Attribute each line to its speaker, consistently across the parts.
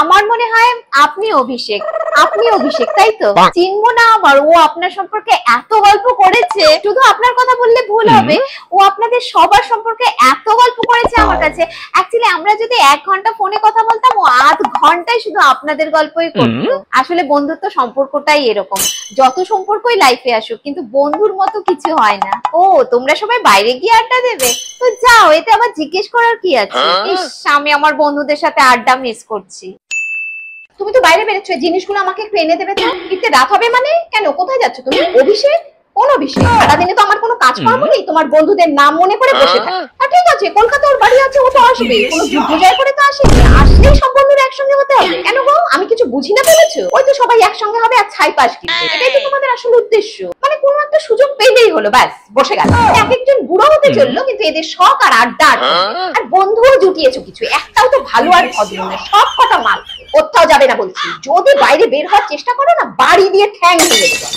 Speaker 1: আমার মনে হয় আপনি অভিষেক, তাই তো? চিনবো না আবার? ও আপনার সম্পর্কে এত গল্প করেছে, শুধু আপনার কথা বললে ভুল হবে, ও আপনাদের সবার সম্পর্কে এত গল্প করেছে আমার কাছে। অ্যাকচুয়ালি আমরা যদি 1 ঘন্টা ফোনে কথা বলতাম, ও আধ ঘন্টায় শুধু আপনাদের গল্পই করতো। আসলে বন্ধুত্ব সম্পর্কটাই এরকম, যত সম্পর্কই লাইফে আসুক কিন্তু বন্ধুর মতো কিছু হয় না। ও তোমরা সবাই বাইরে গিয়ে আড্ডা দেবে, তো যাও, এতে আবার জিজ্ঞেস করার কি আছে? ইস, আমি আমার বন্ধুদের সাথে আড্ডা মিস করছি। তুমি তো বাইরে বেরোচ্ছ, জিনিসগুলো আমাকে একটু এনে দেবে তো? ফিরতে রাত হবে মানে? কেন, কোথায় যাচ্ছ তুমি? অভিষেক? কোন অভিষেক? সারাদিনে তো আমার কোনো কাজকর্ম নেই, তোমার বন্ধুদের নাম মনে করে বসে থাক। ঠিক আছে, কলকাতা ওর বাড়ি আছে, ও তো আসবে, কোনো যুদ্ধ জয় করে তো আসেনি, আসলেই সব বন্ধুরা একসঙ্গে হতে হবে। কেন গো, আমি কিছু বুঝি না বলেছো? ওই তো সবাই একসঙ্গে হবে আর ছাই পাশ কিনবে, এটাই তো তোমাদের আসল উদ্দেশ্য। মানে কোনো একটা সুযোগ পেলেই হলো, ব্যাস বসে গেল। এক একজন বুড়ো হতে চললো, কিন্তু এদের শখ আর আড্ডা আর বন্ধুও জুটিয়েছো কিছু, একটাও তো ভালো আর ভদ্র না, সব কটা মাল। কোথাও যাবে না বলছি, যদি বাইরে বের হওয়ার চেষ্টা করো না, বাড়ি দিয়ে ঠ্যাং ভেঙে দেবো।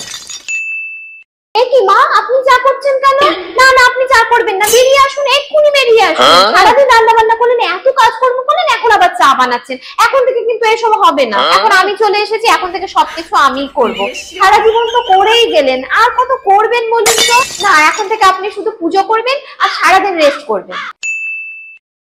Speaker 1: কি মা, আপনি চা করছেন কেন? না না, আপনি চা করবেন না, বেরিয়ে আসুন, এক্ষুনি বেরিয়ে আসুন। সারাদিন রান্না বান্না করলেন, এত কাজকর্ম করলেন, এখন আবার চা বানাচ্ছেন। এখন থেকে কিন্তু এসব হবে না, এখন আমি চলে এসেছি, এখন থেকে সবকিছু আমিই করব। সারা জীবন তো করেই গেলেন, আর কত করবেন বলুন তো? না, এখন থেকে আপনি শুধু পুজো করবেন আর সারাদিন রেস্ট করবেন।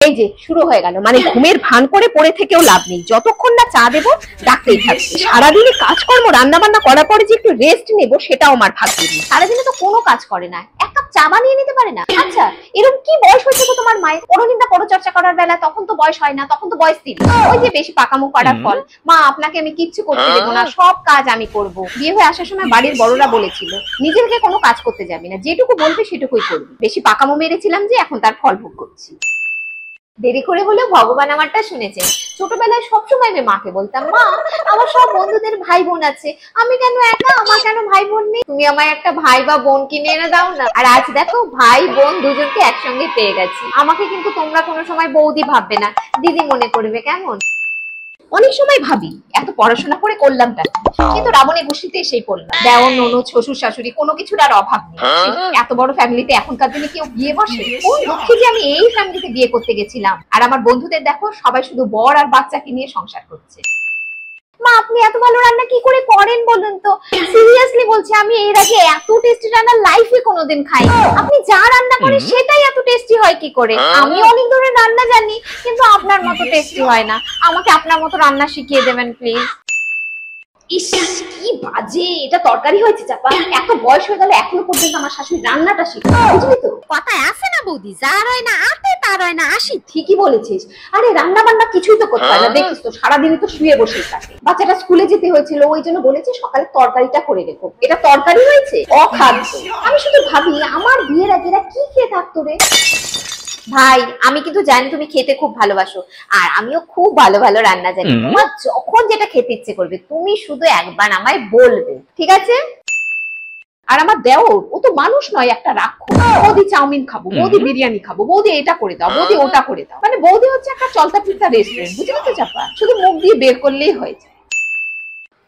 Speaker 1: এই যে শুরু হয়ে গেল, মানে ঘুমের ভান করে পড়ে থেকেও লাভ নেই, যতক্ষণ না চা দেবো ডাকতেই থাকবে। সারাদিনে কাজকর্ম রান্না বান্না করার পরে যে একটু রেস্ট নেবো, সেটাও আমার ভাগ্য নেই। সারাদিনে তো কোনো কাজ করে না, এক কাপ চা বানিয়ে নিতে পারে না। আচ্ছা, এরকম কি বয়স হয়েছে তো তোমার মায়ের? কোনোদিন না পরচর্চা করার বেলা, তখন তো বয়স হয় না, তখন তো বয়স 30। ওই যে বেশি পাকামো করার ফল। মা, আপনাকে আমি কিচ্ছু করতে দেবো না, সব কাজ আমি করব। বিয়ে হয়ে আসার সময় বাড়ির বড়রা বলেছিল, নিজেকে কোনো কাজ করতে যাবি না, যেটুকু বলবে সেটুকুই করবি। বেশি পাকামো মেরেছিলাম যে এখন তার ফল ভোগ করছি। দেরি করে হলেও ভগবান আমারটা শুনেছে। ছোটবেলায় সবসময় আমি মাকে বলতাম, মা, আমার সব বন্ধুদের ভাই বোন আছে, আমি কেন একা, আমার কেন ভাই বোন নেই? তুমি আমায় একটা ভাই বা বোন কিনে এনে দাও না। আর আজ দেখো, ভাই বোন দুজনকে একসঙ্গে পেয়ে গেছি। আমাকে কিন্তু তোমরা কোনো সময় বৌদি ভাববে না, দিদি মনে করবে, কেমন? অনেক সময় ভাবি, এত পড়াশোনা করে করলামটা, কিন্তু রাবণে গুষ্টিতে এসেই পড়লাম। দেওর, ননদ, শ্বশুর শাশুড়ি, কোনো কিছুর আর অভাব নেই। এত বড় ফ্যামিলিতে এখনকার দিনে কেউ বিয়ে বসে? কোন দুঃখে যে আমি এই ফ্যামিলিতে বিয়ে করতে গেছিলাম। আর আমার বন্ধুদের দেখো, সবাই শুধু বর আর বাচ্চাকে নিয়ে সংসার করছে। মা, আপনি এত ভালো রান্না কি করে করেন বলুন তো? সিরিয়াসলি বলছি, আমি এর আগে এত টেস্টি রান্না লাইফে কোনোদিন খাইনি। আপনি যা রান্না করেন সেটাই এত টেস্টি হয় কি করে? আমি অনেক ধরনের রান্না জানি, কিন্তু আপনার মতো টেস্টি হয় না। আমাকে আপনার মতো রান্না শিখিয়ে দেবেন প্লিজ। ইস, কি বাজে, এটা তরকারি হয়েছে চাপা। এত বয়স হয়ে গেল, এখনো পর্যন্ত আমার শাশুড়ি রান্নাটা শিখে, বুঝলি তো? কথায় আছে না বৌদি, যার হয় না আতে, তার হয় না আসি। ঠিকই বলেছিস। আরে রান্না বান্না কিছুই তো করতে হয় না, দেখিস তো সারাদিনই তো শুয়ে বসে থাকে। বাচ্চাটা স্কুলে যেতে হয়েছিল, ওই জন্য বলেছে সকালে তরকারিটা করে রেখো। এটা তরকারি হয়েছে? অখাদ্য। আমি শুধু ভাবি, আমার বিয়ের আগে এরা কি খেয়ে থাকতো রে। ভাই, আমি কিন্তু জানি তুমি খেতে খুব ভালোবাসো, আর আমিও খুব ভালো ভালো রান্না জানি। তোমার যখন যেটা খেতে ইচ্ছে করবে, তুমি শুধু একবার আমায় বলবে, ঠিক আছে? আর আমার দেওর, ও তো মানুষ নয়, একটা রাক্ষস। বৌদি চাউমিন খাবো, বৌদি বিরিয়ানি খাবো, বৌদি এটা করে দাও, বৌদি ওটা করে দাও। মানে বৌদি হচ্ছে একটা চলতা ফিরতা রেস্টুরেন্ট, বুঝলি তো চাপা? শুধু মুখ দিয়ে বের করলেই হয়েছে।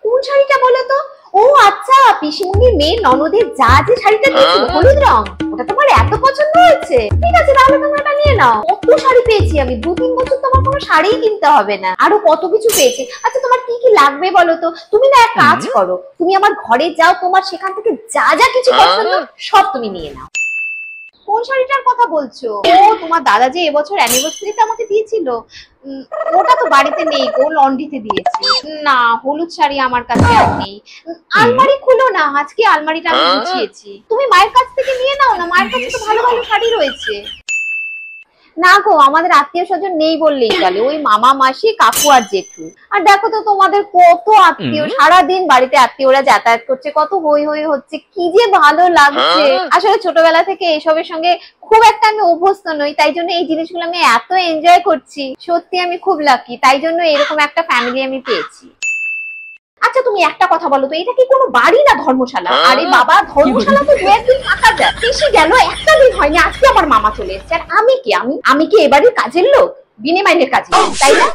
Speaker 1: কোন শাড়িটা বলো তো? ও আচ্ছা, পিসিমণির মেয়ে ননদের যা যে শাড়িটা দিয়েছিল, হলুদ রং, ওটা তোমার এত পছন্দ হয়েছে? ঠিক আছে, তাহলে তোমরা এটা নিয়ে নাও। কত শাড়ি পেয়েছি আমি, 2-3 বছর তোমার কোনো শাড়িই কিনতে হবে না। আরো কত কিছু পেয়েছি। আচ্ছা, তোমার কি কি লাগবে বলো তো? তুমি না এক কাজ করো, তুমি আমার ঘরে যাও, তোমার সেখান থেকে যা যা কিছু পছন্দ সব তুমি নিয়ে নাও। কোন শাড়িটার কথা বলছো? ও, তোমার দাদা যে এবছর অ্যানিভার্সারিতে আমাকে দিয়েছিল, ওটা তো বাড়িতে নেই গো, লন্ড্রিতে দিয়েছি। না, হলুদ শাড়ি আমার কাছে আর নেই। আলমারি খুলো না, আজকে আলমারিটা আমি গুছিয়েছি। তুমি মায়ের কাছ থেকে নিয়ে নাও না, মায়ের কাছে তো ভালো ভালো শাড়ি রয়েছে। না গো, আমাদের আত্মীয় স্বজন নেই বললেই চলে, ওই মামা, মাসি, কাকু আর জেঠু। আর দেখো তো তোমাদের কত আত্মীয়, সারাদিন বাড়িতে আত্মীয়রা যাতায়াত করছে, কত হই হই হচ্ছে, কি যে ভালো লাগছে। আসলে ছোটবেলা থেকে এসবের সঙ্গে খুব একটা আমি অভ্যস্ত নই, তাই জন্য এই জিনিসগুলো আমি এত এনজয় করছি। সত্যি আমি খুব লাকি, তাই জন্য এরকম একটা ফ্যামিলি আমি পেয়েছি। আচ্ছা, তুমি একটা কথা বলো তো, এটা কি কোনো বাড়ি না ধর্মশালা? আরে বাবা, ধর্মশালা তো 2-1 দিন থাকা যায়, বেশি গেল একটা দিন হয়নি। আজকে আমার মামা চলে এসেছে, আর আমি কি এবারের কাজের লোক? বিনে মাইনের কাজে, তাই না?